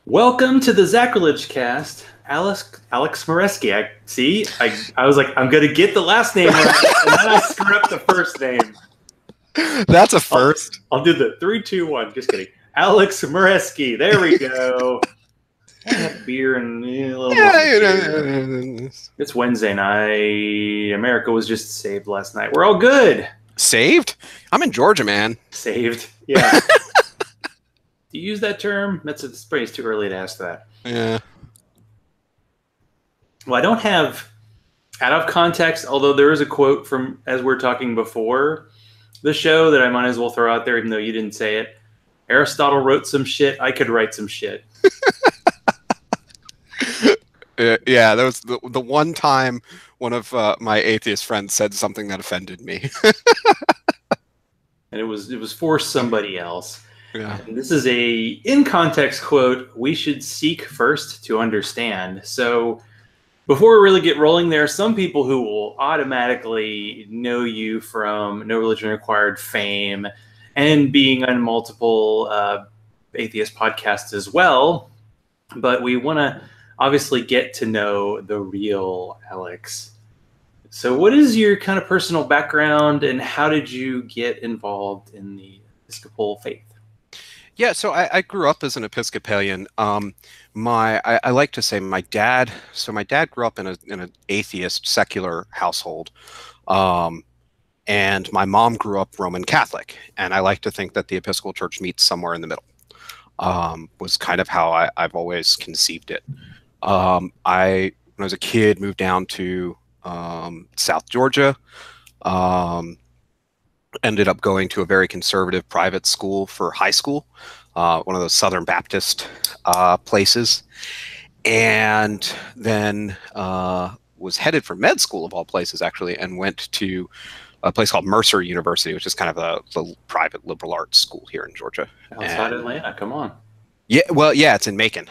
Welcome to the Zachrilege cast, Alex Moreschi. I was like, I'm gonna get the last name right, and then I screwed up the first name. That's a first. I'll do the 3, 2, 1. Just kidding. Alex Moreschi. There we go. I have beer and a little more. It's Wednesday night. America was just saved last night. We're all good. Saved? I'm in Georgia, man. Saved. Yeah. Do you use that term? It's probably too early to ask that. Yeah. Well, I don't have out of context, although there is a quote from as we're talking before the show that I might as well throw out there, even though you didn't say it. Aristotle wrote some shit. I could write some shit. Yeah, that was the one time one of my atheist friends said something that offended me. And it was for somebody else. Yeah. And this is a in context quote. We should seek first to understand. So before we really get rolling, there are some people who will automatically know you from No Religion Required fame and being on multiple atheist podcasts as well. But we want to obviously get to know the real Alex. So what is your kind of personal background and how did you get involved in the Episcopal faith? Yeah, so I grew up as an Episcopalian. I like to say my dad grew up in an atheist secular household. And my mom grew up Roman Catholic, and I like to think that the Episcopal Church meets somewhere in the middle. Was kind of how I've always conceived it. When I was a kid, moved down to South Georgia. Ended up going to a very conservative private school for high school, one of those Southern Baptist places, and then was headed for med school of all places, actually, and went to a place called Mercer University, which is kind of the private liberal arts school here in Georgia. Outside Atlanta, come on. Yeah, well, yeah, it's in Macon.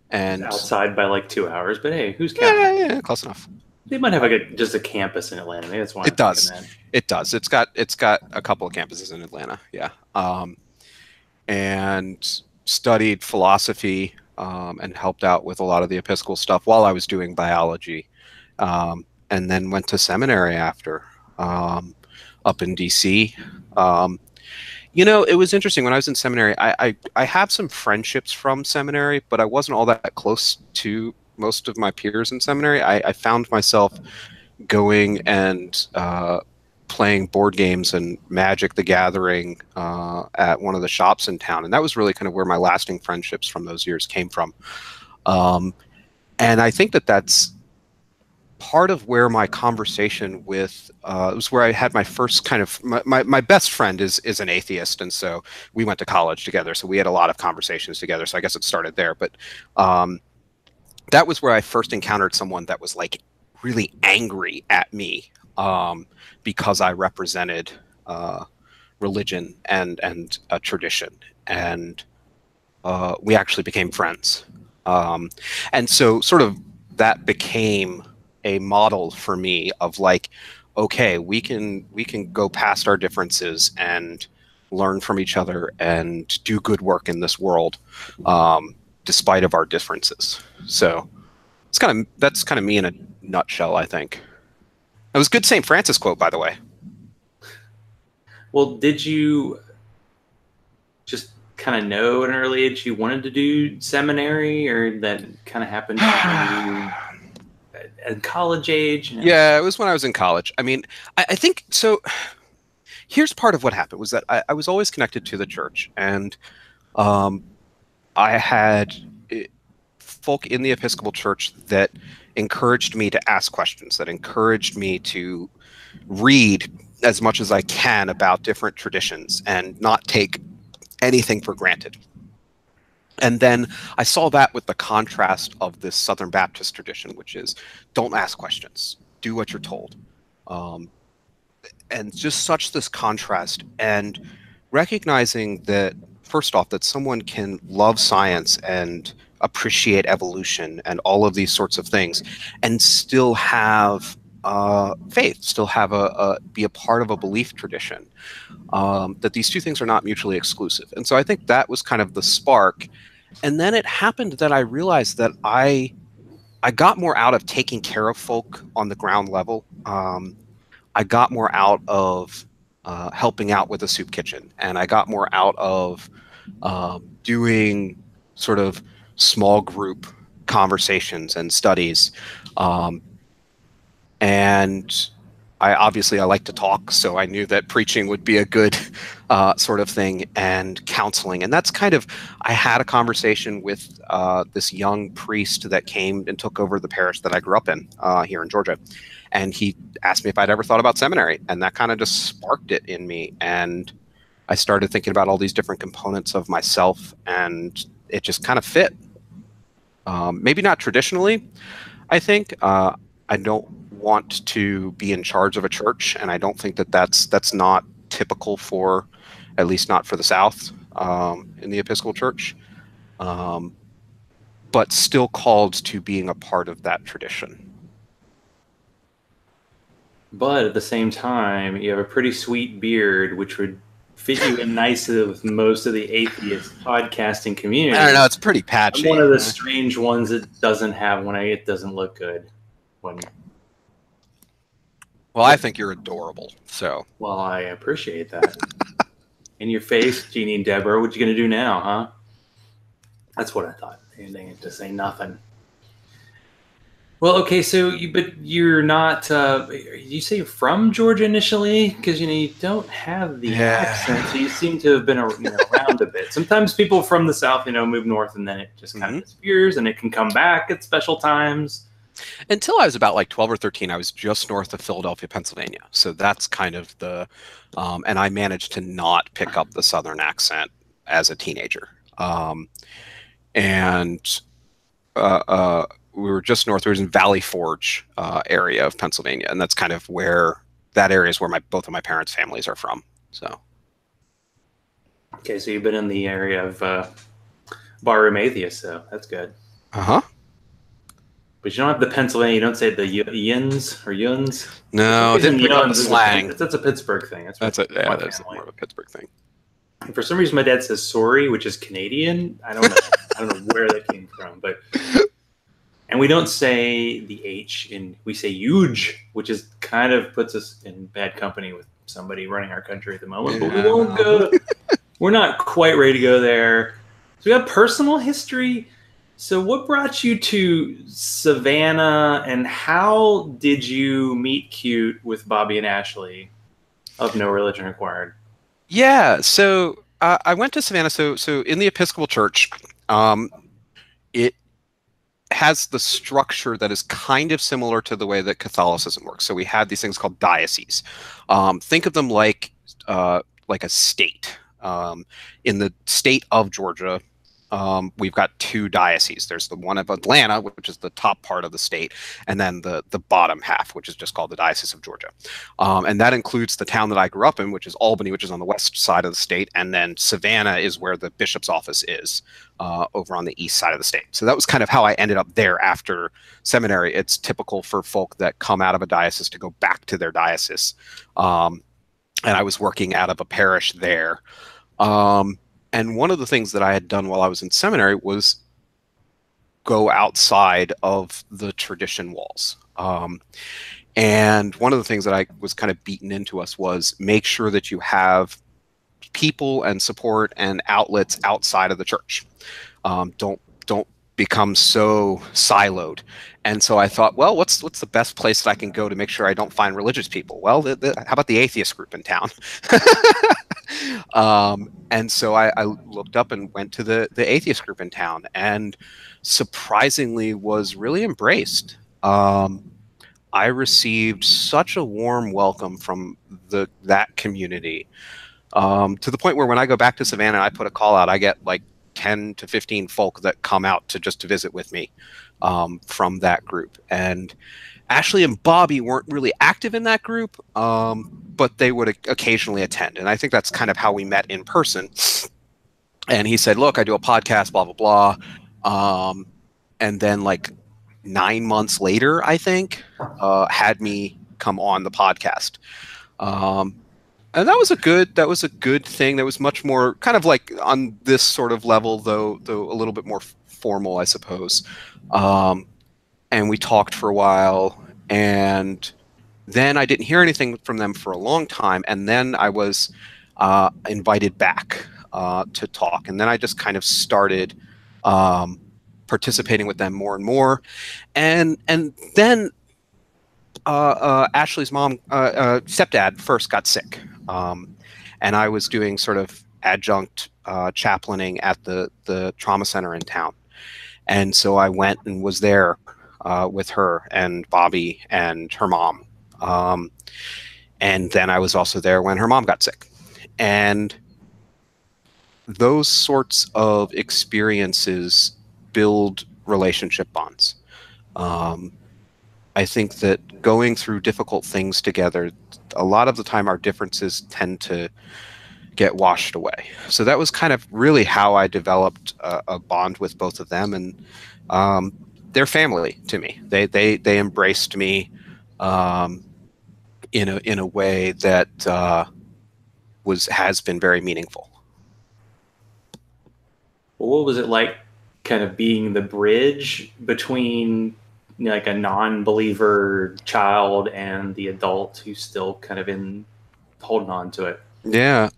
And outside by like 2 hours, but hey, who's counting? Yeah, close enough. They might have just a campus in Atlanta. Maybe that's why it does. It does. It's got a couple of campuses in Atlanta. Yeah. And studied philosophy and helped out with a lot of the Episcopal stuff while I was doing biology. And then went to seminary after up in DC. It was interesting when I was in seminary. I have some friendships from seminary, but I wasn't all that close to most of my peers in seminary. I found myself going and playing board games and Magic the Gathering at one of the shops in town. And that was really kind of where my lasting friendships from those years came from. And I think that's part of where my conversation with it was where I had my first kind of my best friend is an atheist, and so we went to college together, so we had a lot of conversations together, so I guess it started there. But that was where I first encountered someone that was like really angry at me because I represented religion and a tradition, and we actually became friends. And so sort of that became a model for me of like, okay, we can go past our differences and learn from each other and do good work in this world, despite of our differences. So that's kind of me in a nutshell, I think. It was a good St. Francis quote, by the way. Well, did you just kind of know at an early age you wanted to do seminary, or that kind of happened to you at college age? Yeah, it was when I was in college. I mean, I think so. Here's part of what happened was that I was always connected to the church, and I had folk in the Episcopal Church that encouraged me to ask questions, that encouraged me to read as much as I can about different traditions and not take anything for granted. And then I saw that with the contrast of this Southern Baptist tradition, which is don't ask questions, do what you're told. And just such this contrast, and recognizing that, first off, that someone can love science and appreciate evolution and all of these sorts of things and still have faith, still have be a part of a belief tradition. That these two things are not mutually exclusive. And so I think that was kind of the spark. And then it happened that I realized that I got more out of taking care of folk on the ground level. I got more out of helping out with the soup kitchen, and I got more out of doing sort of small group conversations and studies. And I like to talk, so I knew that preaching would be a good sort of thing, and counseling. And that's kind of, I had a conversation with this young priest that came and took over the parish that I grew up in here in Georgia. And he asked me if I'd ever thought about seminary, and that kind of just sparked it in me. And I started thinking about all these different components of myself, and it just kind of fit. Maybe not traditionally, I think. I don't want to be in charge of a church, and I don't think that that's not typical for, at least not for the South in the Episcopal Church, but still called to being a part of that tradition. But at the same time, you have a pretty sweet beard, which would fit you in nicely with most of the atheist podcasting community. I don't know, it's pretty patchy. I'm one of the strange ones that doesn't have one. It doesn't look good. Well, I think you're adorable. So. Well, I appreciate that. In your face, Jeannie and Deborah. What you gonna do now, huh? That's what I thought. They didn't just say nothing. Well, okay, so but you're not. You say you're from Georgia initially, because you don't have the accent, so you seem to have been around a bit. Sometimes people from the South, move north, and then it just kind of disappears, and it can come back at special times. Until I was about like 12 or 13, I was just north of Philadelphia, Pennsylvania. So that's kind of the, and I managed to not pick up the Southern accent as a teenager. We were just north. We were in Valley Forge area of Pennsylvania, and that's kind of where that area is where both of my parents' families are from. So. Okay, so you've been in the area of barroom atheist, so that's good. Uh-huh. But you don't have the Pennsylvania. You don't say the yins or yuns. No, I didn't pick up the slang. That's a Pittsburgh thing. That's more of a Pittsburgh thing. And for some reason, my dad says sorry, which is Canadian. I don't know. I don't know where that came from, but. And we don't say the H we say huge, which is kind of puts us in bad company with somebody running our country at the moment. But we won't go. We're not quite ready to go there. So we have personal history. So what brought you to Savannah, and how did you meet cute with Bobby and Ashley of No Religion Required? Yeah, so I went to Savannah. So in the Episcopal Church, it has the structure that is kind of similar to the way that Catholicism works. So we have these things called dioceses. Think of them like a state. In the state of Georgia, we've got two dioceses. There's the one of Atlanta, which is the top part of the state, and then the bottom half, which is just called the Diocese of Georgia. And that includes the town that I grew up in, which is Albany, which is on the west side of the state, and then Savannah is where the bishop's office is, over on the east side of the state. So that was kind of how I ended up there after seminary. It's typical for folk that come out of a diocese to go back to their diocese. And I was working out of a parish there. And one of the things that I had done while I was in seminary was go outside of the tradition walls. And one of the things that I was kind of beaten into us was make sure that you have people and support and outlets outside of the church. Don't become so siloed. And so I thought, well, what's the best place that I can go to make sure I don't find religious people? Well, how about the atheist group in town? And so I looked up and went to the atheist group in town, and surprisingly was really embraced. I received such a warm welcome from that community, to the point where when I go back to Savannah, I put a call out, I get like 10 to 15 folk that come out to visit with me from that group. And Ashley and Bobby weren't really active in that group, but they would occasionally attend. And I think that's kind of how we met in person. And he said, look, I do a podcast, blah, blah, blah. And then like 9 months later, I think, had me come on the podcast. And that was a good thing. That was much more kind of like on this sort of level, though a little bit more formal, I suppose. And we talked for a while, and then I didn't hear anything from them for a long time, and then I was invited back to talk, and then I just kind of started participating with them more and more, and then Ashley's mom, stepdad, first got sick, and I was doing sort of adjunct chaplaining at the trauma center in town, and so I went and was there with her and Bobby and her mom, and then I was also there when her mom got sick, and those sorts of experiences build relationship bonds. I think that going through difficult things together, a lot of the time our differences tend to get washed away. So that was kind of really how I developed a bond with both of them, and they're family to me. They embraced me in a way that has been very meaningful. Well, what was it like, kind of being the bridge between like a non-believer child and the adult who's still kind of holding on to it? Yeah.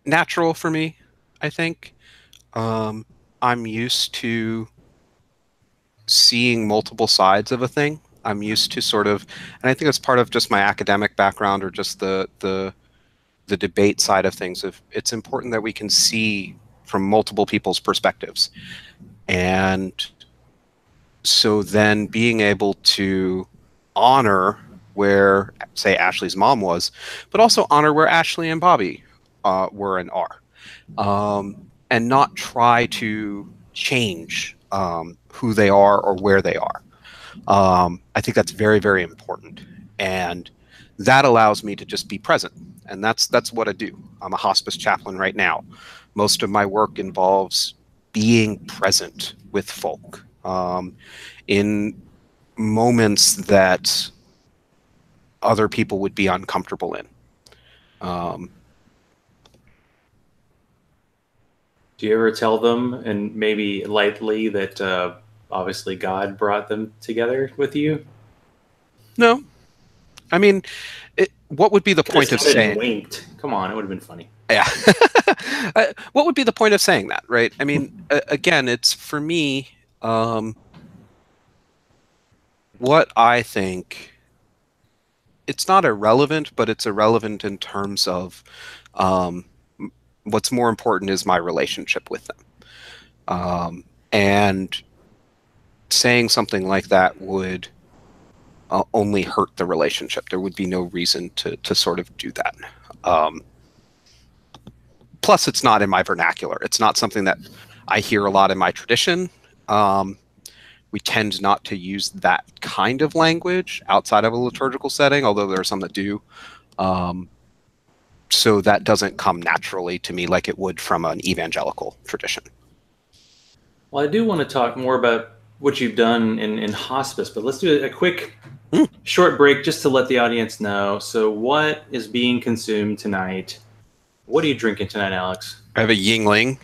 Natural for me, I think. I'm used to seeing multiple sides of a thing. I'm used to sort of, and I think it's part of just my academic background or just the debate side of things. It's important that we can see from multiple people's perspectives. And so then being able to honor where, say, Ashley's mom was, but also honor where Ashley and Bobby were and are, and not try to change who they are or where they are. I think that's very, very important. And that allows me to just be present. And that's what I do. I'm a hospice chaplain right now. Most of my work involves being present with folk in moments that other people would be uncomfortable in. Do you ever tell them, and maybe lightly, that obviously God brought them together with you? No. I mean, what would be the point of saying? Winked. Come on, it would have been funny. Yeah. What would be the point of saying that, right? I mean, again, it's for me, what I think, it's not irrelevant, but it's irrelevant in terms of what's more important is my relationship with them. And saying something like that would only hurt the relationship. There would be no reason to sort of do that. Plus, it's not in my vernacular. It's not something that I hear a lot in my tradition. We tend not to use that kind of language outside of a liturgical setting, although there are some that do. So that doesn't come naturally to me like it would from an evangelical tradition. Well, I do want to talk more about what you've done in hospice, but let's do a quick short break just to let the audience know. So what is being consumed tonight? What are you drinking tonight, Alex? I have a Yingling,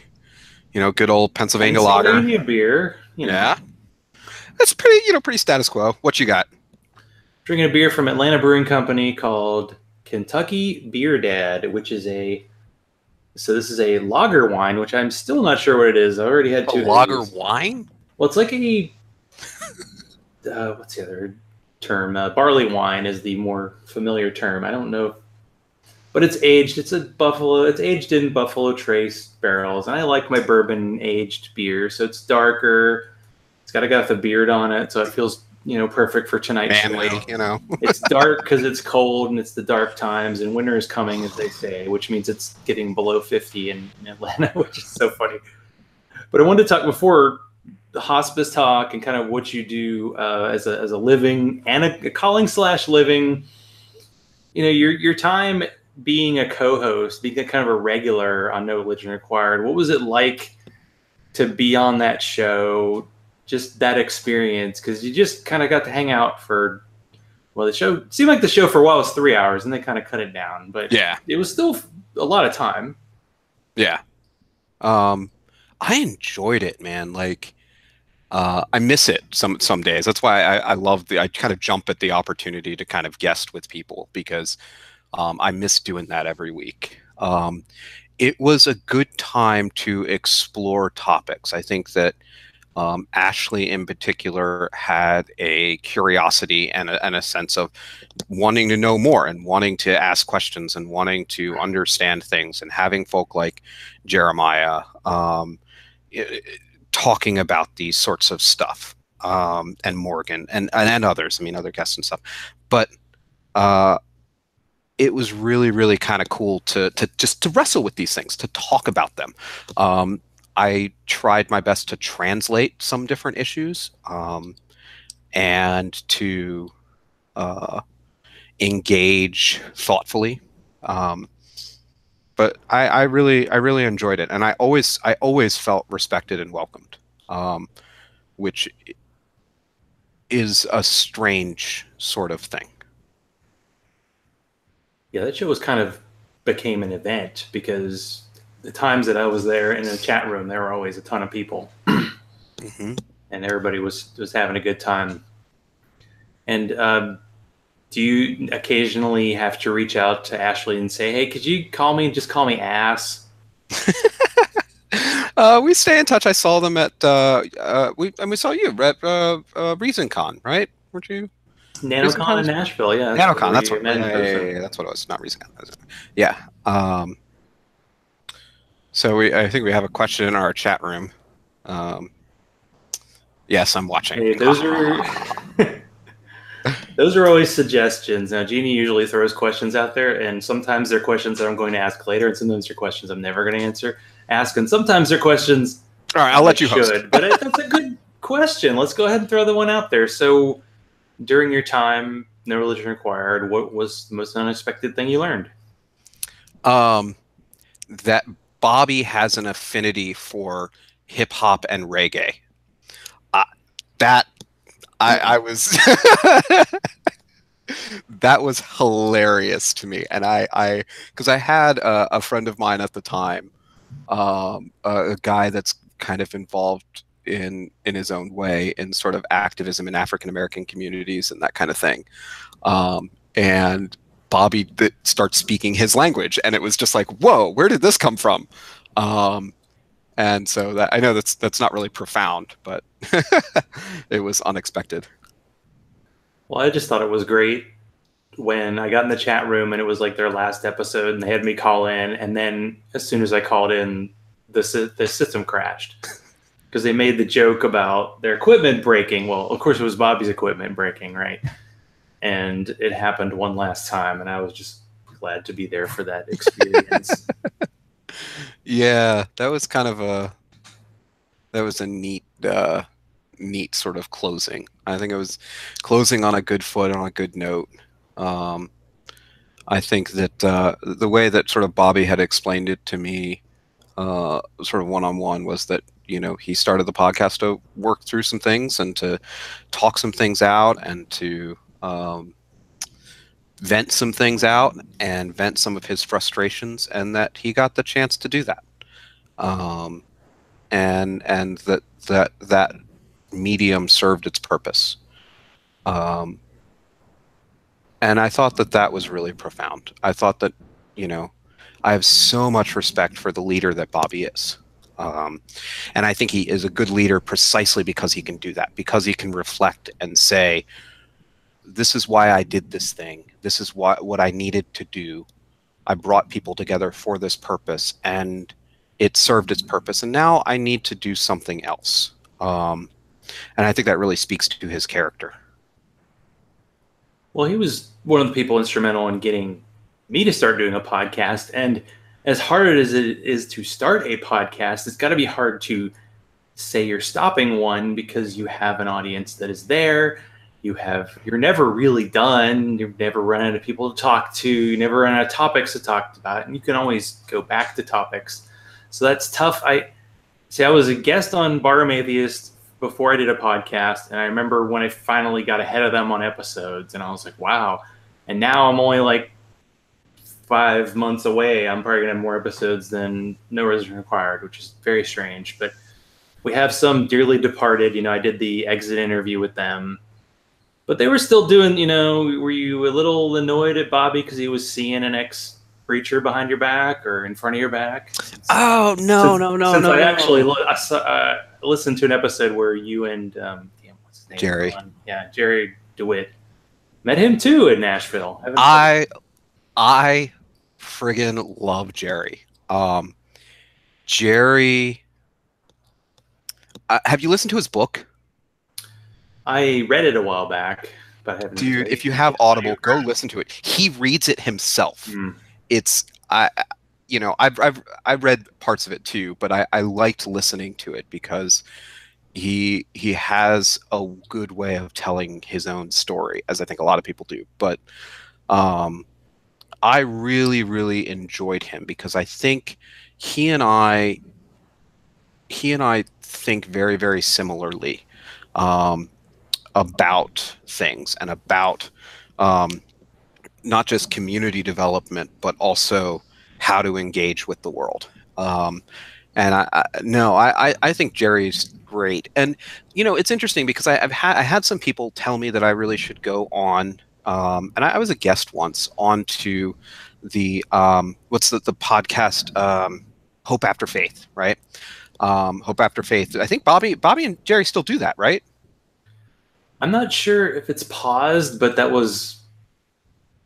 good old Pennsylvania lager. Beer. Yeah. That's pretty status quo. What you got? Drinking a beer from Atlanta Brewing Company called Kentucky Beer Dad, which is this is a lager wine, which I'm still not sure what it is. I already had 2 days. Lager wine? Well, it's like a what's the other term? Barley wine is the more familiar term. I don't know, but it's aged. It's aged in Buffalo Trace barrels, and I like my bourbon aged beer, so it's darker. It's got a beard on it, so it feels perfect for tonight's manly show. It's dark because it's cold and it's the dark times, and winter is coming, as they say, which means it's getting below 50 in Atlanta, which is so funny. But I wanted to talk before the hospice talk and kind of what you do as a living and a calling / living. Your time being a co-host, being a kind of a regular on No Religion Required. What was it like to be on that show? just that experience, because you just kind of got to hang out for, well, the show seemed like the show for a while was 3 hours, and they kind of cut it down, but Yeah. it was still a lot of time. Yeah. I enjoyed it, man. Like, I miss it some days. That's why I kind of jump at the opportunity to kind of guest with people, because I miss doing that every week. It was a good time to explore topics. I think that Ashley in particular had a curiosity and a sense of wanting to know more and wanting to ask questions and wanting to understand things, and having folk like Jeremiah talking about these sorts of stuff, and Morgan and others. I mean, other guests and stuff. But it was really, really kind of cool to just to wrestle with these things, to talk about them. I tried my best to translate some different issues, and to engage thoughtfully. But I really enjoyed it, and I always felt respected and welcomed, which is a strange sort of thing. Yeah, that show was kind of became an event, because the times that I was there in the chat room, there were always a ton of people, Mm-hmm. and everybody was having a good time. And do you occasionally have to reach out to Ashley and say, "Hey, could you call me? Just call me Ass"? We stay in touch. I saw them at we saw you at ReasonCon, right? Weren't you? NanoCon in Nashville, yeah. NanoCon, that's what. Yeah, that's what it was. Not ReasonCon. Yeah. So I think we have a question in our chat room. Yes, I'm watching. Hey, those are always suggestions. Now, Jeannie usually throws questions out there, and sometimes they're questions that I'm going to ask later, and sometimes they're questions I'm never going to ask, and sometimes they're questions. All right, I'll let you host. But that's a good question. Let's go ahead and throw the one out there. So, during your time, No Religion Required, what was the most unexpected thing you learned? That Bobby has an affinity for hip hop and reggae. I was that was hilarious to me, and because I had a friend of mine at the time, a guy that's kind of involved in his own way in sort of activism in African American communities and that kind of thing, and Bobby starts speaking his language, and it was just like, whoa, where did this come from? And so that, I know that's not really profound, but it was unexpected. Well, I just thought it was great when I got in the chat room and it was like their last episode, and they had me call in, and then as soon as I called in, the system crashed because they made the joke about their equipment breaking. Well, of course it was Bobby's equipment breaking, right? And it happened one last time, and I was just glad to be there for that experience. Yeah, that was kind of a neat sort of closing. I think it was closing on a good foot, on a good note. I think that the way that sort of Bobby had explained it to me, sort of one-on-one, was that, you know, he started the podcast to work through some things and to talk some things out and to vent some things out and vent some of his frustrations, and that he got the chance to do that. And that medium served its purpose. And I thought that was really profound. I thought that, you know, I have so much respect for the leader that Bobby is. And I think he is a good leader precisely because he can do that, because he can reflect and say, this is why I did this thing. This is what I needed to do. I brought people together for this purpose, and it served its purpose. And now I need to do something else. And I think that really speaks to his character. Well, he was one of the people instrumental in getting me to start doing a podcast. And as hard as it is to start a podcast, it's got to be hard to say you're stopping one, because you have an audience that is there. You're never really done. You've never run out of people to talk to. You never run out of topics to talk about, and you can always go back to topics. So that's tough. I was a guest on Barroom Atheist before I did a podcast, and I remember when I finally got ahead of them on episodes, and I was like, wow. And now I'm only like 5 months away. I'm probably gonna have more episodes than No Reservation Required, which is very strange. But we have some dearly departed. You know, I did the exit interview with them, but they were still doing. You know, were you a little annoyed at Bobby because he was seeing an ex preacher behind your back or in front of your back? Oh no, Since I actually listened to an episode where you and what's his name? Jerry. Yeah, Jerry DeWitt. Met him too in Nashville. I friggin' love Jerry. Jerry, have you listened to his book? I read it a while back, but I haven't. Dude, if you have Audible, go listen to it. He reads it himself. It's I've read parts of it too, but I liked listening to it because he has a good way of telling his own story, as I think a lot of people do. But I really, really enjoyed him because I think he and I think very, very similarly about things and about not just community development, but also how to engage with the world. And I think Jerry's great. And you know, it's interesting because I had some people tell me that I really should go on. And I was a guest once on to the what's the podcast Hope After Faith, right? Hope After Faith. I think Bobby and Jerry still do that, right? I'm not sure if it's paused, but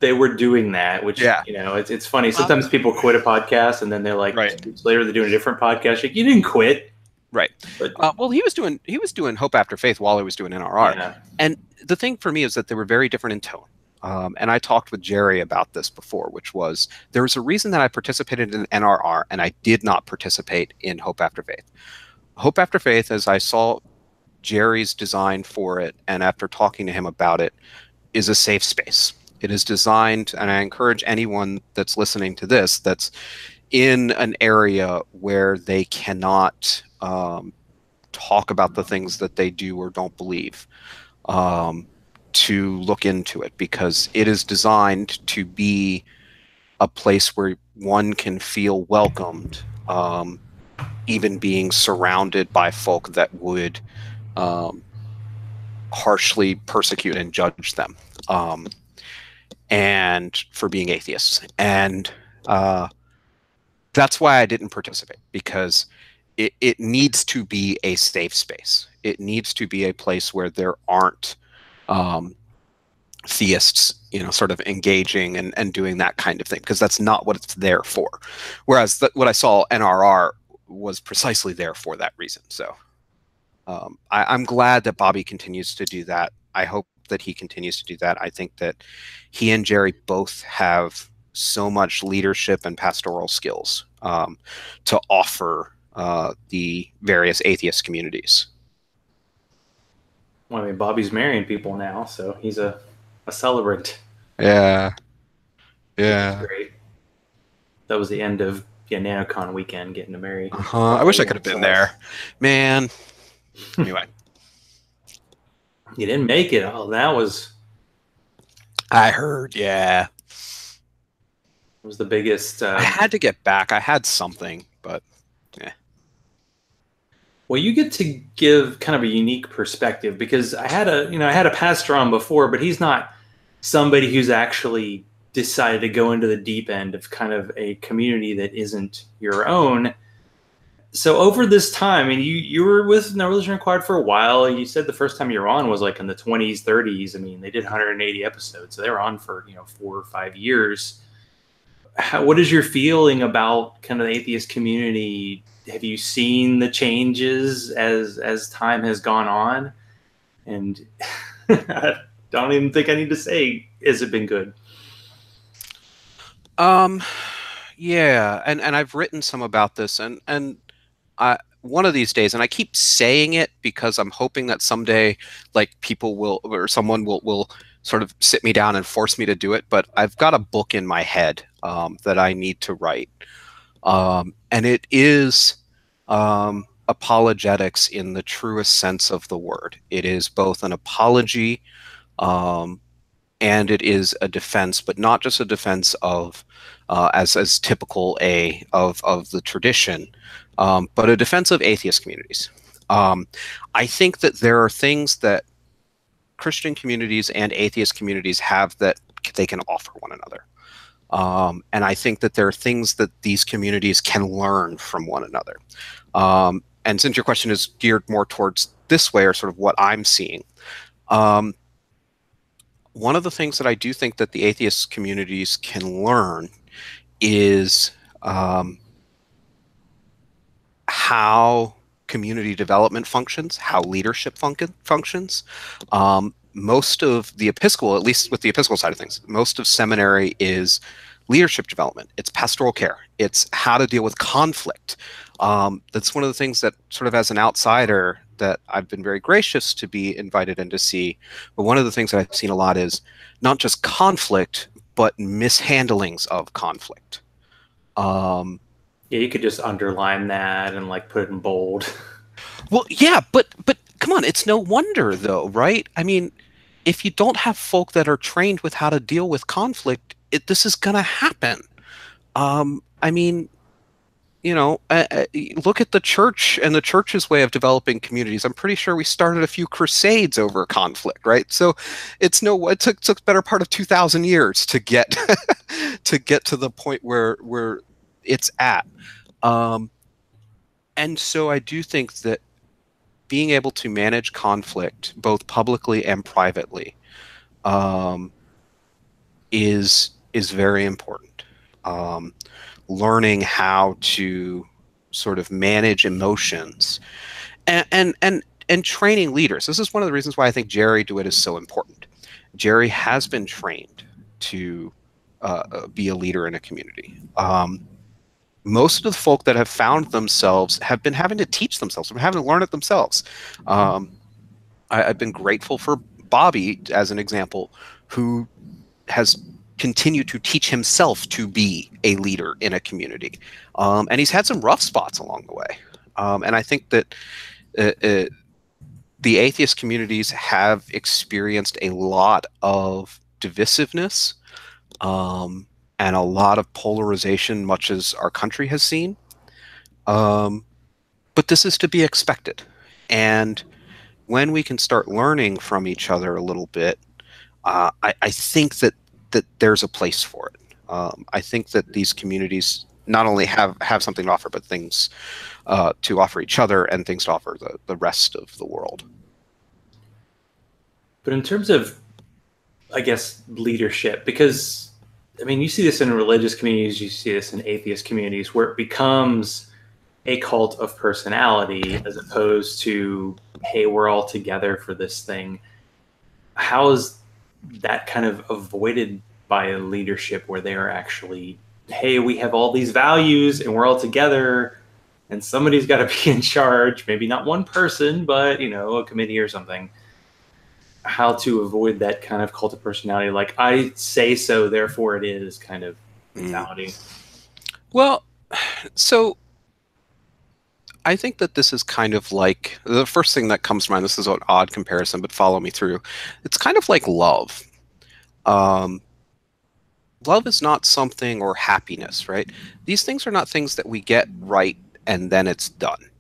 they were doing that, which, yeah. You know, it's funny. Sometimes people quit a podcast and then they're like, later they're doing a different podcast. Like, you didn't quit. Right. But, well, he was doing Hope After Faith while he was doing NRR. Yeah. And the thing for me is that they were very different in tone. And I talked with Jerry about this before, which was there was a reason that I participated in NRR and I did not participate in Hope After Faith. Hope After Faith, as I saw Jerry's design for it, and after talking to him about it, is a safe space. It is designed, and I encourage anyone that's listening to this that's in an area where they cannot talk about the things that they do or don't believe, to look into it, because it is designed to be a place where one can feel welcomed, even being surrounded by folk that would harshly persecute and judge them, and for being atheists. And that's why I didn't participate, because it needs to be a safe space. It needs to be a place where there aren't theists, you know, sort of engaging and doing that kind of thing, because that's not what it's there for. Whereas what I saw NRR was precisely there for that reason. So I'm glad that Bobby continues to do that. I hope that he continues to do that. I think that he and Jerry both have so much leadership and pastoral skills to offer the various atheist communities. Well, I mean, Bobby's marrying people now, so he's a celebrant. Yeah. Yeah. That's great. That was the end of NanoCon weekend, getting to marry. I wish I could have been there. Man. Anyway. You didn't make it. Oh, that was... I heard, yeah. It was the biggest... I had to get back. I had something, but yeah. Well, you get to give kind of a unique perspective, because I had a pastor on before, but he's not somebody who's actually decided to go into the deep end of kind of a community that isn't your own. So over this time, and you were with No Religion Required for a while. You said the first time you were on was like in the 20s, 30s. I mean, they did 180 episodes, so they were on for 4 or 5 years. What is your feeling about kind of the atheist community? Have you seen the changes as time has gone on? And I don't even think I need to say, has it been good? Yeah, and I've written some about this, and one of these days, and I keep saying it because I'm hoping that someday, like, people will, or someone will sort of sit me down and force me to do it. But I've got a book in my head that I need to write, and it is apologetics in the truest sense of the word. It is both an apology, and it is a defense, but not just a defense of as typical of the tradition, but a defense of atheist communities. I think that there are things that Christian communities and atheist communities have that they can offer one another. And I think that there are things that these communities can learn from one another. And since your question is geared more towards this way, or sort of what I'm seeing, one of the things that I do think that the atheist communities can learn is how community development functions, how leadership functions. Most of the Episcopal, at least with the Episcopal side of things, most of seminary is leadership development. It's pastoral care. It's how to deal with conflict. That's one of the things that, sort of as an outsider, that I've been very gracious to be invited in to see. But one of the things that I've seen a lot is not just conflict, but mishandlings of conflict. Yeah, you could just underline that and like put it in bold. Well, yeah, but come on, it's no wonder though, right? I mean, if you don't have folk that are trained with how to deal with conflict, this is going to happen. I mean, you know, look at the church and the church's way of developing communities. I'm pretty sure we started a few crusades over conflict, right? So it took the better part of 2,000 years to get to get to the point where it's at. And so I do think that being able to manage conflict both publicly and privately is very important. Learning how to sort of manage emotions and training leaders. This is one of the reasons why I think Jerry DeWitt is so important. Jerry has been trained to be a leader in a community. Most of the folk that have found themselves have been having to teach themselves, have having to learn it themselves. I've been grateful for Bobby as an example, who has continued to teach himself to be a leader in a community. And he's had some rough spots along the way. And I think that the atheist communities have experienced a lot of divisiveness, and a lot of polarization, much as our country has seen. But this is to be expected. And when we can start learning from each other a little bit, I think that there's a place for it. I think that these communities not only have something to offer, but things to offer each other and things to offer the rest of the world. But in terms of, I guess, leadership, because, I mean, you see this in religious communities, you see this in atheist communities, where it becomes a cult of personality as opposed to, hey, we're all together for this thing. How is that kind of avoided by leadership, where they are actually, hey, we have all these values and we're all together and somebody's got to be in charge, maybe not one person, but, you know, a committee or something? How to avoid that kind of cult of personality, like I say so, therefore it is kind of mentality. Well, so I think that this is kind of like, the first thing that comes to mind, this is an odd comparison, but follow me through. It's kind of like love. Love is not something, or happiness, right? These things are not things that we get right and then it's done.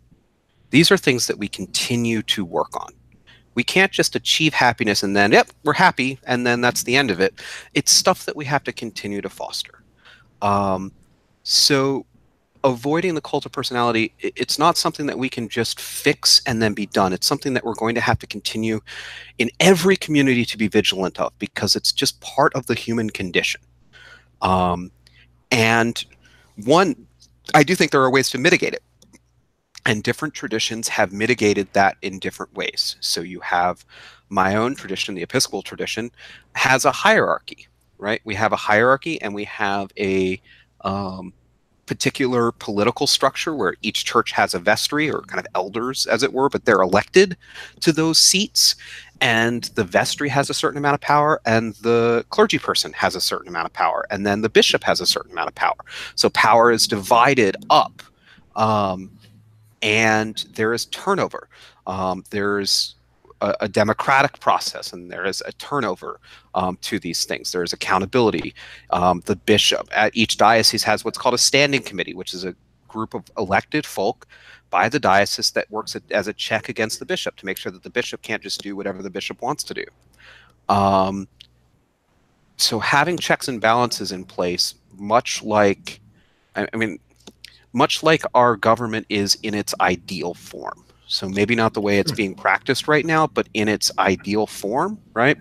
These are things that we continue to work on. We can't just achieve happiness and then, yep, we're happy, and then that's the end of it. It's stuff that we have to continue to foster. So avoiding the cult of personality, it's not something that we can just fix and then be done. It's something that we're going to have to continue in every community to be vigilant of, because it's just part of the human condition. And one, I do think there are ways to mitigate it. And different traditions have mitigated that in different ways. So you have my own tradition, the Episcopal tradition, has a hierarchy, right? We have a hierarchy, and we have a particular political structure where each church has a vestry, or kind of elders, as it were, but they're elected to those seats. And the vestry has a certain amount of power, and the clergy person has a certain amount of power, and then the bishop has a certain amount of power. So power is divided up. and there is turnover. There's a democratic process, and there is a turnover to these things. There is accountability. The bishop at each diocese has what's called a standing committee, which is a group of elected folk by the diocese that works as a check against the bishop to make sure that the bishop can't just do whatever the bishop wants to do. So having checks and balances in place, much like, much like our government is in its ideal form. So maybe not the way it's being practiced right now, but in its ideal form, right?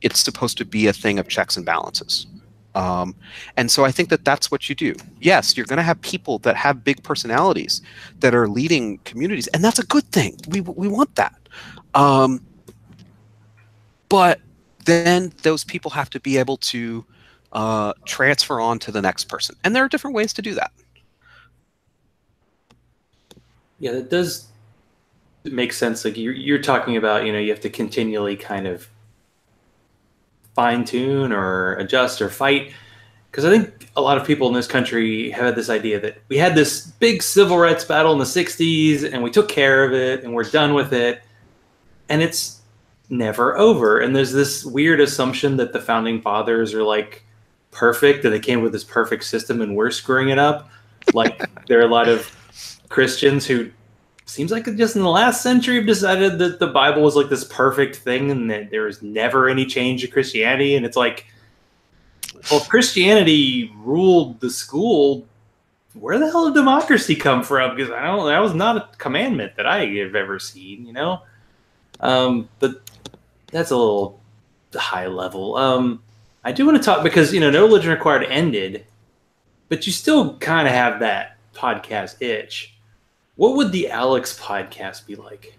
It's supposed to be a thing of checks and balances. And so I think that that's what you do. Yes, you're going to have people that have big personalities that are leading communities, and that's a good thing. We want that. But then those people have to be able to transfer on to the next person. And there are different ways to do that. Yeah, that does make sense. Like you're talking about, you have to continually kind of fine tune or adjust or fight. Because I think a lot of people in this country have had this idea that we had this big civil rights battle in the 60s and we took care of it and we're done with it. And it's never over. And there's this weird assumption that the founding fathers are like perfect and they came with this perfect system and we're screwing it up. Like there are a lot of Christians who seems like just in the last century have decided that the Bible was like this perfect thing and that there was never any change to Christianity. And it's like, well, if Christianity ruled the school, where the hell did democracy come from? Because that was not a commandment that I have ever seen, But that's a little high level. I do want to talk because, No Religion Required ended, but you still kind of have that podcast itch. What would the Alex podcast be like?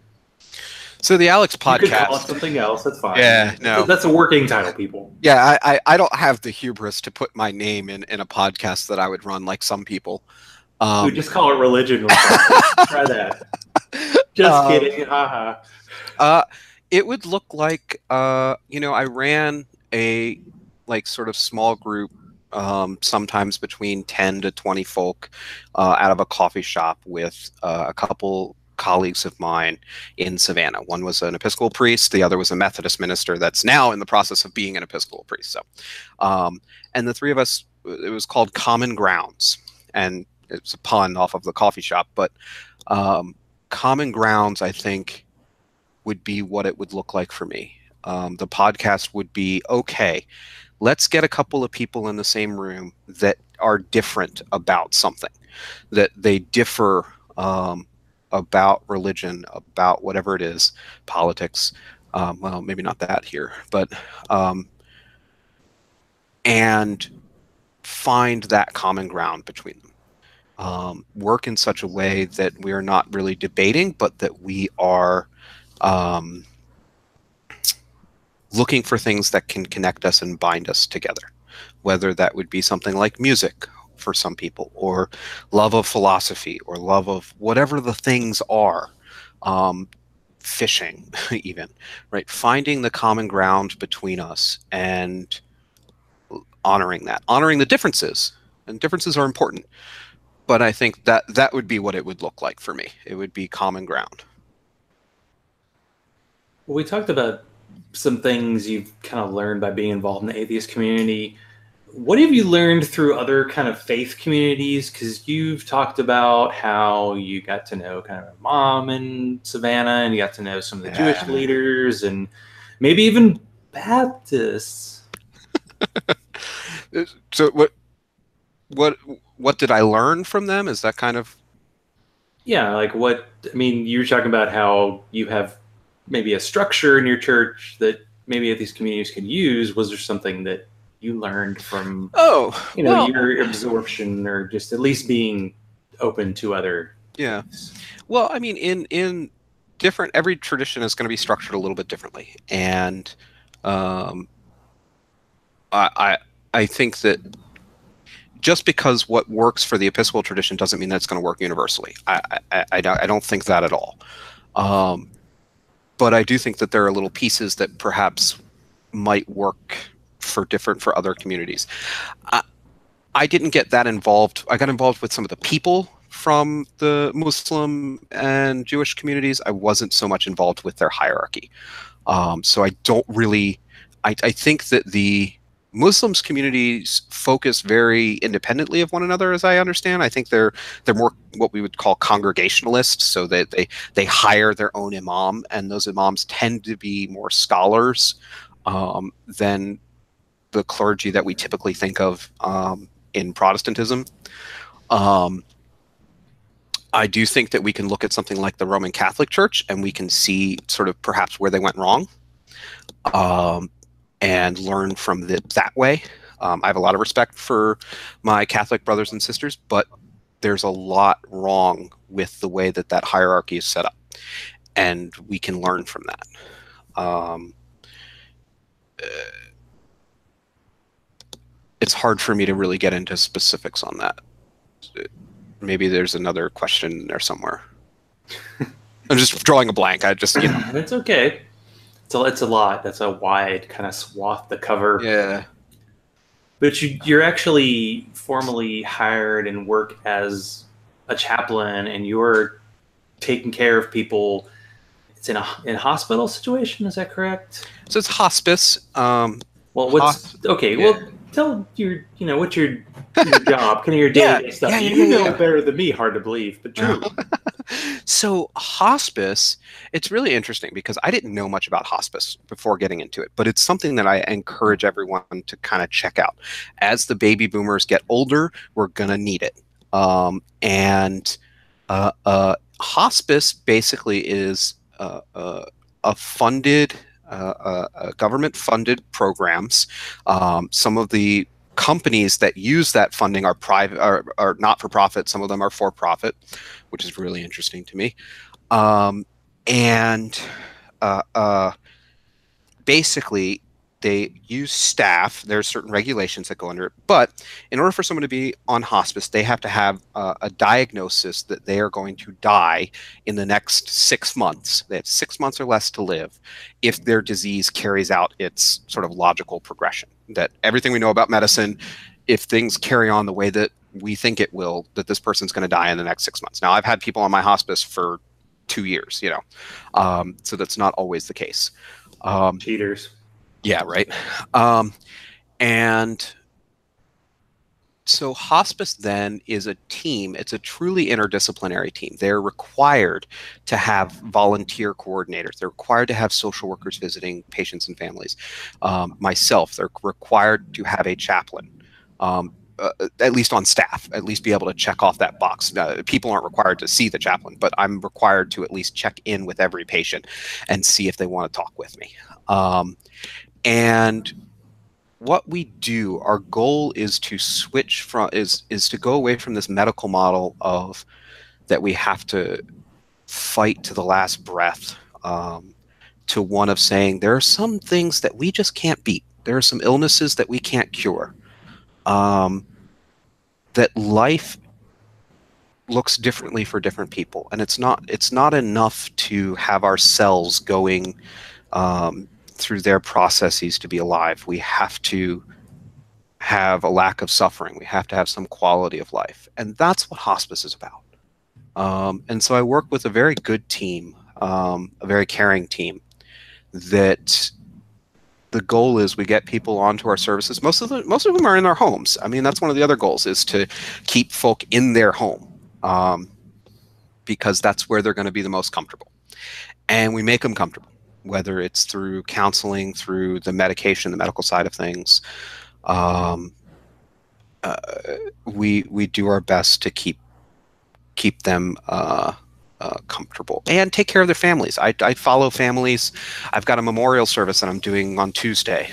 So the Alex podcast. You could call it something else. That's fine. Yeah, no. That's a working title, people. Yeah, I don't have the hubris to put my name in a podcast that I would run like some people. Dude, just call it Religion. Try that. Just kidding. Haha. It would look like, I ran a sort of small group, sometimes between 10 to 20 folk out of a coffee shop with a couple colleagues of mine in Savannah. One was an Episcopal priest, the other was a Methodist minister that's now in the process of being an Episcopal priest. So, and the three of us, it was called Common Grounds, and it's a pun off of the coffee shop, but Common Grounds, I think, would be what it would look like for me. The podcast would be, okay, let's get a couple of people in the same room that are different about something, that they differ about religion, about whatever it is, politics, well, maybe not that here, but and find that common ground between them. Work in such a way that we are not really debating, but that we are looking for things that can connect us and bind us together, whether that would be something like music for some people, or love of philosophy, or love of whatever the things are, fishing even, right? Finding the common ground between us and honoring the differences, and differences are important. But I think that would be what it would look like for me. It would be common ground. Well, we talked about some things you've kind of learned by being involved in the atheist community. What have you learned through other kind of faith communities? Because you've talked about how you got to know kind of a mom in Savannah, and you got to know some of the Jewish leaders, and maybe even Baptists. So what did I learn from them? Is that kind of? Yeah, you were talking about how you have maybe a structure in your church that maybe atheist communities could use. Was there something that you learned from your absorption, or just at least being open to other things? Well, I mean, in different, every tradition is going to be structured a little bit differently, and I think that just because what works for the Episcopal tradition doesn't mean that it's going to work universally. I don't think that at all. But I do think that there are little pieces that perhaps might work for other communities. I didn't get that involved. I got involved with some of the people from the Muslim and Jewish communities. I wasn't so much involved with their hierarchy. So I don't really, I think that the Muslims communities focus very independently of one another, as I understand. I think they're more what we would call congregationalists, so that they hire their own imam, and those imams tend to be more scholars than the clergy that we typically think of in Protestantism. I do think that we can look at something like the Roman Catholic Church, and we can see sort of perhaps where they went wrong, and learn from that way. I have a lot of respect for my Catholic brothers and sisters, but there's a lot wrong with the way that that hierarchy is set up, and we can learn from that. It's hard for me to really get into specifics on that. Maybe there's another question there somewhere. I'm just drawing a blank. I just, It's okay. It's a lot. That's a wide kind of swath to cover. Yeah. But you're actually formally hired and work as a chaplain, and you're taking care of people. It's in a hospital situation. Is that correct? So it's hospice. Well, okay? Yeah. Well, tell what's your job, kind of your day-to-day stuff. You know it better than me. Hard to believe, but true. So hospice, it's really interesting because I didn't know much about hospice before getting into it, but it's something that I encourage everyone to kind of check out. As the baby boomers get older, we're going to need it. Hospice basically is a funded, government-funded programs. Some of the companies that use that funding are private, are not for profit. Some of them are for profit, which is really interesting to me. Basically, they use staff. There's certain regulations that go under it, but in order for someone to be on hospice, they have to have a diagnosis that they are going to die in the next 6 months. They have 6 months or less to live if their disease carries out its sort of logical progression. That everything we know about medicine, if things carry on the way that we think it will, that this person's going to die in the next 6 months. Now, I've had people on my hospice for 2 years, so that's not always the case. Cheaters. Yeah, right. And so hospice then is a team. It's a truly interdisciplinary team. They're required to have volunteer coordinators. They're required to have social workers visiting patients and families. Myself, they're required to have a chaplain, at least on staff, at least be able to check off that box. People aren't required to see the chaplain, but I'm required to at least check in with every patient and see if they want to talk with me. And what we do, our goal is to switch from, is to go away from this medical model of that we have to fight to the last breath, to one of saying there are some things that we just can't beat. There are some illnesses that we can't cure. That life looks differently for different people, and it's not enough to have our cells going through their processes to be alive. We have to have a lack of suffering. We have to have some quality of life, and that's what hospice is about. And so I work with a very good team, a very caring team. That the goal is we get people onto our services. Most of them are in their homes. I mean, that's one of the other goals, is to keep folk in their home, because that's where they're going to be the most comfortable, and we make them comfortable, whether it's through counseling, through the medication, the medical side of things. We do our best to keep them comfortable and take care of their families. I follow families. I've got a memorial service that I'm doing on Tuesday.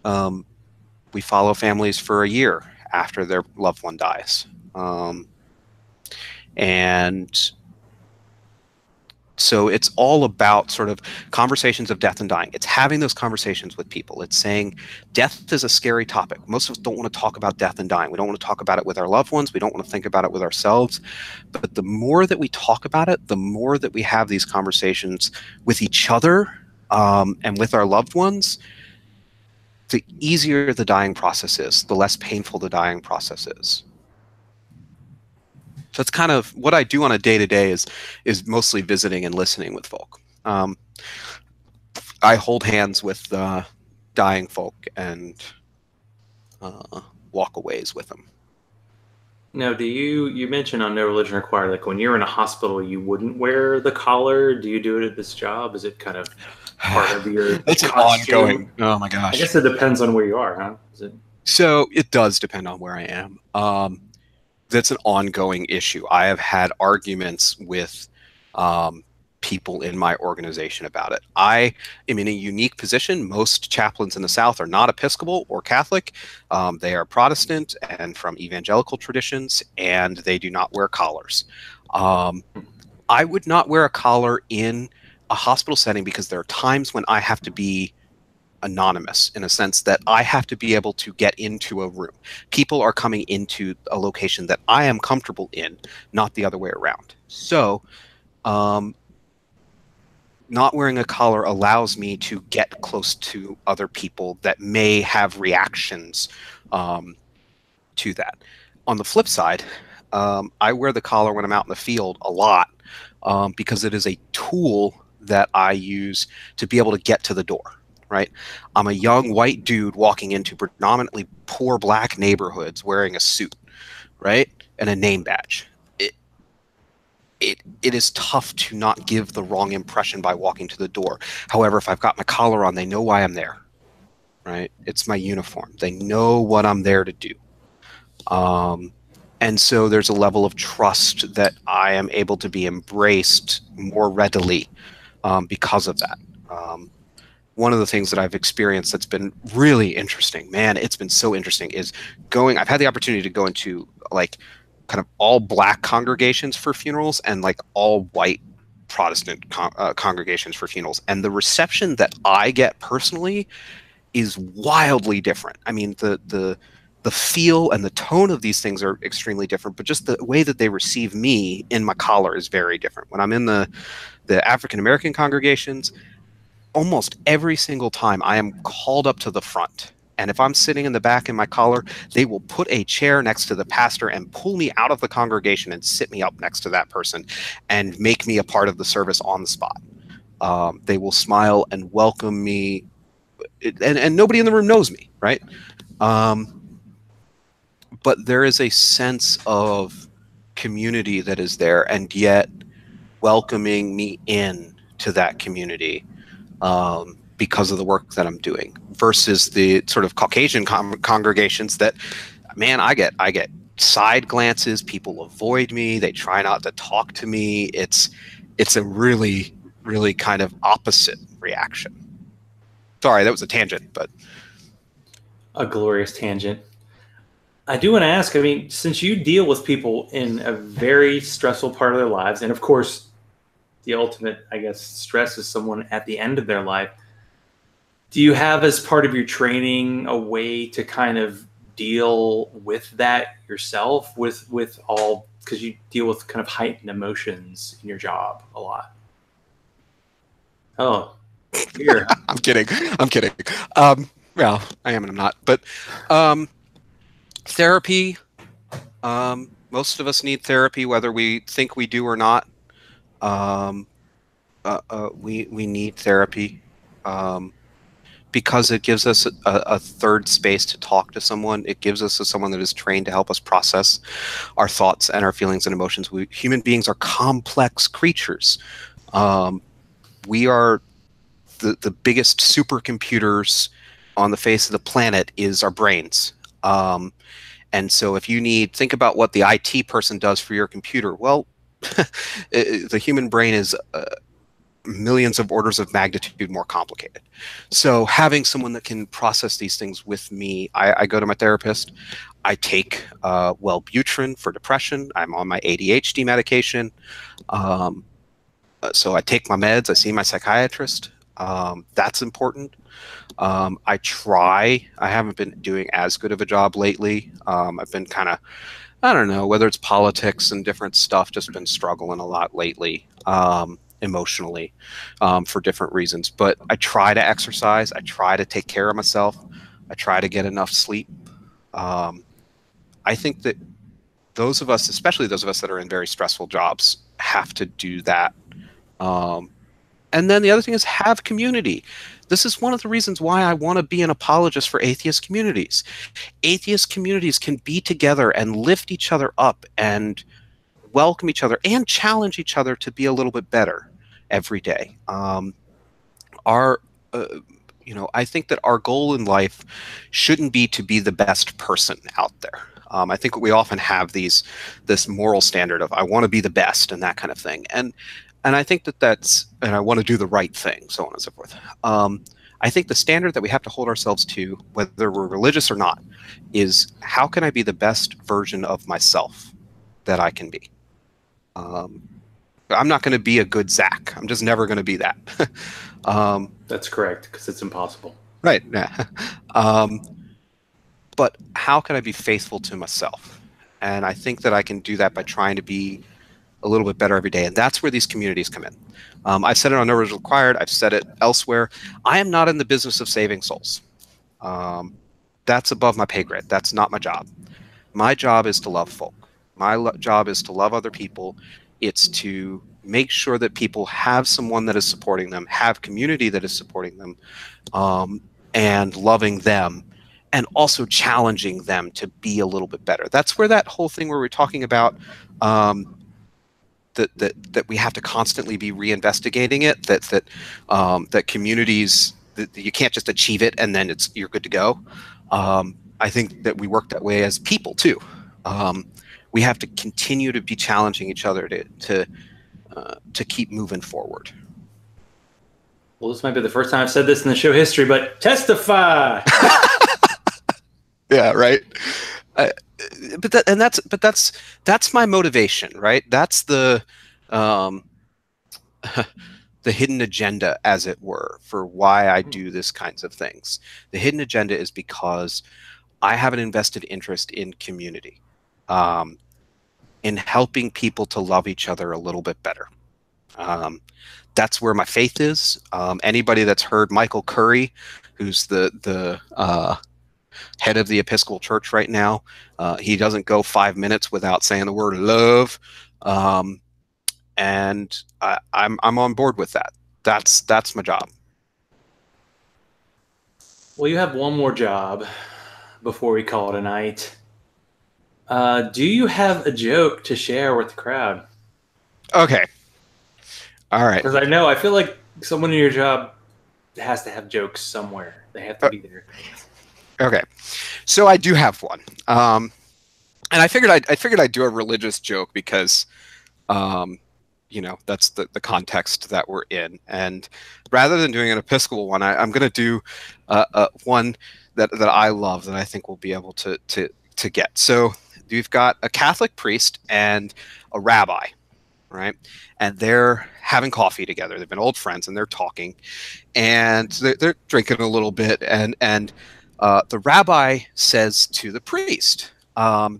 We follow families for a year after their loved one dies. And so it's all about sort of conversations of death and dying. It's having those conversations with people. It's saying death is a scary topic. Most of us don't want to talk about death and dying. We don't want to talk about it with our loved ones. We don't want to think about it with ourselves. But the more that we talk about it, the more that we have these conversations with each other, and with our loved ones, the easier the dying process is, the less painful the dying process is. So it's kind of what I do on a day-to-day is mostly visiting and listening with folk. I hold hands with dying folk and walk a ways with them. Now, you mentioned on No Religion Required, like when you're in a hospital, you wouldn't wear the collar. Do you do it at this job? Is it kind of part of your That's an costume? ongoing. Oh my I gosh. guess it depends on where you are, huh? Is it? So it does depend on where I am. That's an ongoing issue. I have had arguments with people in my organization about it. I am in a unique position. Most chaplains in the South are not Episcopal or Catholic. They are Protestant and from evangelical traditions, and they do not wear collars. I would not wear a collar in a hospital setting because there are times when I have to be anonymous, in a sense that I have to be able to get into a room. People are coming into a location that I am comfortable in, not the other way around. So not wearing a collar allows me to get close to other people that may have reactions to that. On the flip side, I wear the collar when I'm out in the field a lot because it is a tool that I use to be able to get to the door. Right, I'm a young white dude walking into predominantly poor black neighborhoods wearing a suit, right, and a name badge. It is tough to not give the wrong impression by walking to the door. However, if I've got my collar on, they know why I'm there. Right, it's my uniform. They know what I'm there to do. And so there's a level of trust that I am able to be embraced more readily because of that. One of the things that I've experienced that's been really interesting, man, it's been so interesting, is I've had the opportunity to go into like kind of all black congregations for funerals and like all white Protestant congregations for funerals. And the reception that I get personally is wildly different. I mean, the feel and the tone of these things are extremely different, but just the way that they receive me in my collar is very different. When I'm in the African-American congregations, almost every single time I am called up to the front. And if I'm sitting in the back in my collar, they will put a chair next to the pastor and pull me out of the congregation and sit me up next to that person and make me a part of the service on the spot. They will smile and welcome me, and nobody in the room knows me, right? But there is a sense of community that is there, and yet welcoming me in to that community because of the work that I'm doing, versus the sort of Caucasian congregations that, man, I get side glances. People avoid me. They try not to talk to me. It's a really, really kind of opposite reaction. Sorry, that was a tangent, but A glorious tangent. I do want to ask, I mean, since you deal with people in a very stressful part of their lives, and of course, the ultimate, I guess, stress is someone at the end of their life. Do you have, as part of your training, a way to kind of deal with that yourself, with all, because you deal with kind of heightened emotions in your job a lot? Oh, here. I'm kidding. Well, I am and I'm not. But therapy, most of us need therapy, whether we think we do or not. We need therapy because it gives us a third space to talk to someone. It gives us someone that is trained to help us process our thoughts and our feelings and emotions. Human beings are complex creatures. We are the biggest supercomputers on the face of the planet is our brains. And so if you think about what the IT person does for your computer, well, the human brain is millions of orders of magnitude more complicated. So having someone that can process these things with me, I go to my therapist. I take Wellbutrin for depression. I'm on my ADHD medication. So I take my meds. I see my psychiatrist. That's important. I haven't been doing as good of a job lately. I've been kind of, I don't know, whether it's politics and different stuff, just been struggling a lot lately, emotionally, for different reasons. But I try to exercise. I try to take care of myself. I try to get enough sleep. I think that those of us, especially those of us that are in very stressful jobs, have to do that. And then the other thing is have community. This is one of the reasons why I want to be an apologist for atheist communities. Atheist communities can be together and lift each other up and welcome each other and challenge each other to be a little bit better every day. I think that our goal in life shouldn't be to be the best person out there. I think we often have this moral standard of I want to be the best and that kind of thing. And I think and I want to do the right thing, so on and so forth. I think the standard that we have to hold ourselves to, whether we're religious or not, is how can I be the best version of myself that I can be? I'm not going to be a good Zach. I'm just never going to be that. That's correct, because it's impossible. Right. Yeah. But how can I be faithful to myself? And I think that I can do that by trying to be a little bit better every day. And that's where these communities come in. I've said it on No Rules Required. I've said it elsewhere. I am not in the business of saving souls. That's above my pay grade. That's not my job. My job is to love folk. My job is to love other people. It's to make sure that people have someone that is supporting them, have community that is supporting them, and loving them, and also challenging them to be a little bit better. That's where that whole thing where we're talking about that we have to constantly be reinvestigating it, that communities, that you can't just achieve it and then you're good to go. I think that we work that way as people too. We have to continue to be challenging each other to keep moving forward. Well, this might be the first time I've said this in the show history, but testify. Yeah, right. That's my motivation, right? That's the hidden agenda, as it were, for why I do this kinds of things. The hidden agenda is because I have an invested interest in community, in helping people to love each other a little bit better. That's where my faith is. Anybody that's heard Michael Curry, who's the head of the Episcopal Church right now, he doesn't go 5 minutes without saying the word love, and I'm on board with that. That's my job. Well, you have one more job before we call it a night. Do you have a joke to share with the crowd? Okay. All right. Because I feel like someone in your job has to have jokes somewhere. They have to be there. Okay. So I do have one. And I figured I'd do a religious joke because, that's the context that we're in. And rather than doing an Episcopal one, I'm going to do one that I love that I think we'll be able to get. So we've got a Catholic priest and a rabbi, right? And they're having coffee together. They've been old friends and they're talking, and they're drinking a little bit. And the rabbi says to the priest, I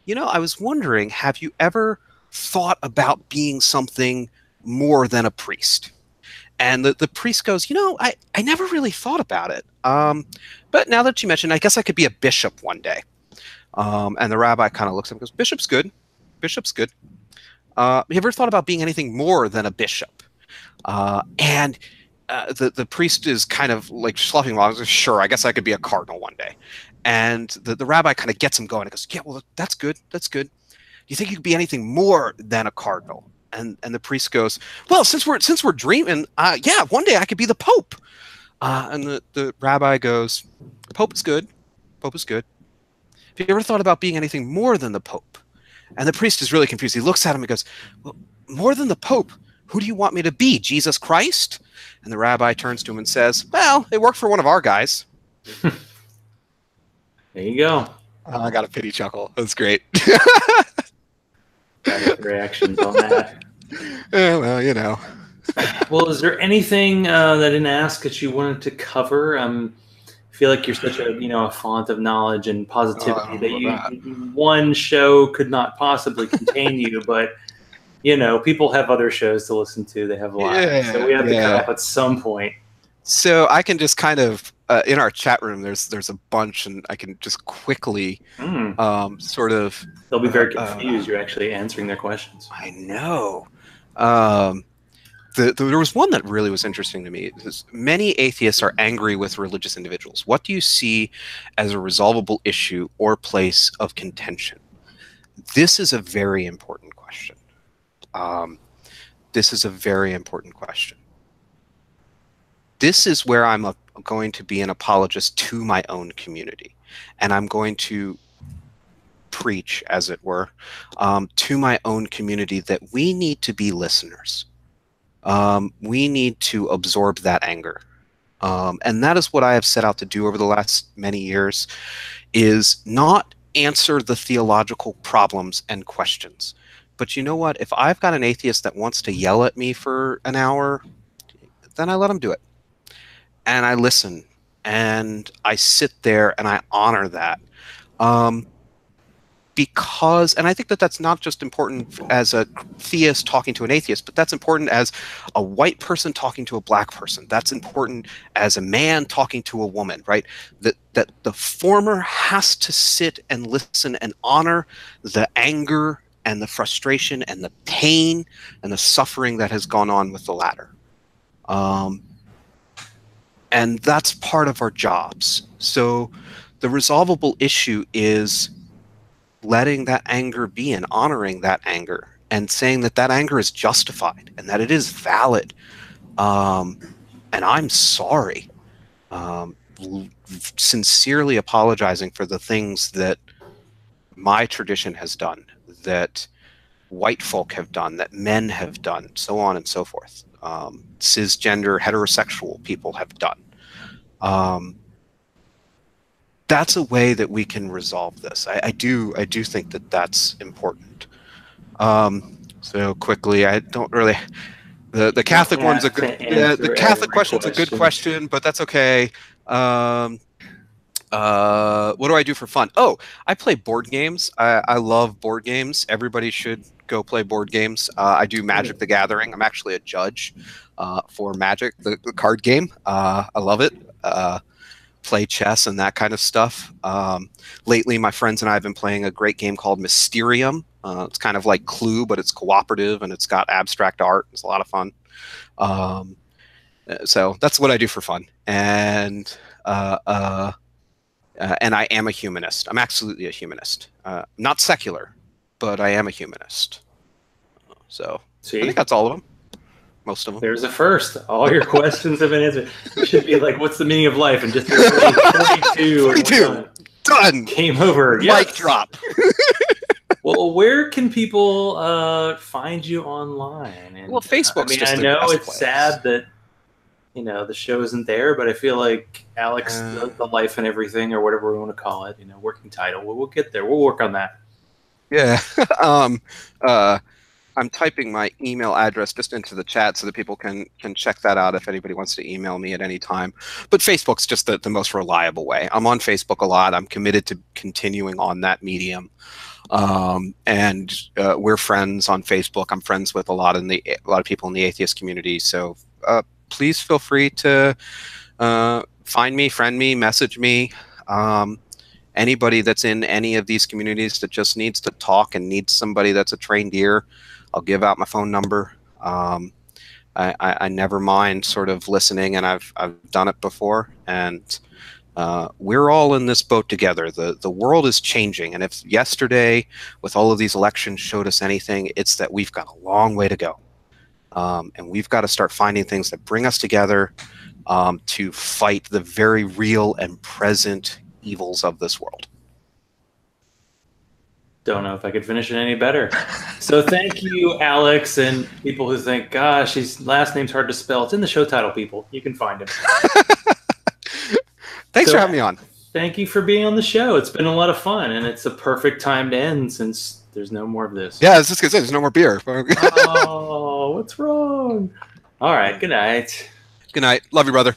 was wondering, have you ever thought about being something more than a priest? And the priest goes, I never really thought about it. But now that you mentioned, I guess I could be a bishop one day. And the rabbi kind of looks at him and goes, Bishop's good. Bishop's good. Have you ever thought about being anything more than a bishop? And the priest is kind of like sloughing along. Goes, sure, I guess I could be a cardinal one day. And the rabbi kind of gets him going. And goes, yeah, well, that's good. That's good. Do you think you could be anything more than a cardinal? And the priest goes, well, since we're dreaming, yeah, one day I could be the Pope. And the rabbi goes, Pope is good. Pope is good. Have you ever thought about being anything more than the Pope? And the priest is really confused. He looks at him and goes, well, more than the Pope, who do you want me to be, Jesus Christ? And the rabbi turns to him and says, well, it worked for one of our guys. There you go. I got a pity chuckle. That's great. Reactions on that. Yeah, well, Well, is there anything that I didn't ask that you wanted to cover? I feel like you're such a font of knowledge and positivity that one show could not possibly contain you. But people have other shows to listen to. They have lives, so we have to cut off at some point. So I can just kind of in our chat room. There's a bunch, and I can just quickly sort of. They'll be very confused. You're actually answering their questions. I know. There was one that really was interesting to me. Many atheists are angry with religious individuals. What do you see as a resolvable issue or place of contention? This is a very important question. This is a very important question. This is where I'm going to be an apologist to my own community. And I'm going to preach, as it were, to my own community that we need to be listeners. We need to absorb that anger. And that is what I have set out to do over the last many years, is not answer the theological problems and questions. But you know what? If I've got an atheist that wants to yell at me for an hour, then I let him do it. And I listen, and I sit there, and I honor that. Because, and I think that that's not just important as a theist talking to an atheist, but that's important as a white person talking to a black person. That's important as a man talking to a woman, right? That the former has to sit and listen and honor the anger and the frustration and the pain and the suffering that has gone on with the latter. And that's part of our jobs. So the resolvable issue is letting that anger be and honoring that anger and saying that that anger is justified and that it is valid. And I'm sorry. Sincerely apologizing for the things that my tradition has done, that white folk have done, that men have done, so on and so forth. Cisgender, heterosexual people have done. That's a way that we can resolve this. I do think that that's important. So quickly, I don't really. The Catholic one's a good. Yeah, the Catholic question's a good question, but that's okay. What do I do for fun? Oh, I play board games. I love board games. Everybody should go play board games. I do Magic the Gathering. I'm actually a judge for Magic, the card game. I love it. Play chess and that kind of stuff. Lately, my friends and I have been playing a great game called Mysterium. It's kind of like Clue, but it's cooperative and it's got abstract art. It's a lot of fun. So that's what I do for fun. And I am a humanist. I'm absolutely a humanist. Not secular, but I am a humanist. So I think that's all of them. Most of them. There's a first. All your questions have been answered. It should be like, what's the meaning of life? And just 42. 42. Done. Game over. Mic drop. Well, where can people find you online? And, well, Facebook's just I know it's sad that the show isn't there, but I feel like Alex, the life and everything, or whatever we want to call it, working title. We'll get there. We'll work on that. Yeah. I'm typing my email address just into the chat so that people can check that out if anybody wants to email me at any time. But Facebook's just the most reliable way. I'm on Facebook a lot. I'm committed to continuing on that medium. And we're friends on Facebook. I'm friends with a lot of people in the atheist community. So please feel free to find me, friend me, message me. Anybody that's in any of these communities that just needs to talk and needs somebody that's a trained ear, I'll give out my phone number. I never mind sort of listening, and I've done it before. And we're all in this boat together. The world is changing, and if yesterday, with all of these elections, showed us anything, it's that we've got a long way to go, and we've got to start finding things that bring us together to fight the very real and present evils of this world. Don't know if I could finish it any better. So thank you, Alex, and people who think, gosh, his last name's hard to spell. It's in the show title, people. You can find him. Thanks for having me on. Thank you for being on the show. It's been a lot of fun, and it's a perfect time to end since there's no more of this. Yeah, I was just going to say, there's no more beer. Oh, what's wrong? All right, good night. Good night. Love you, brother.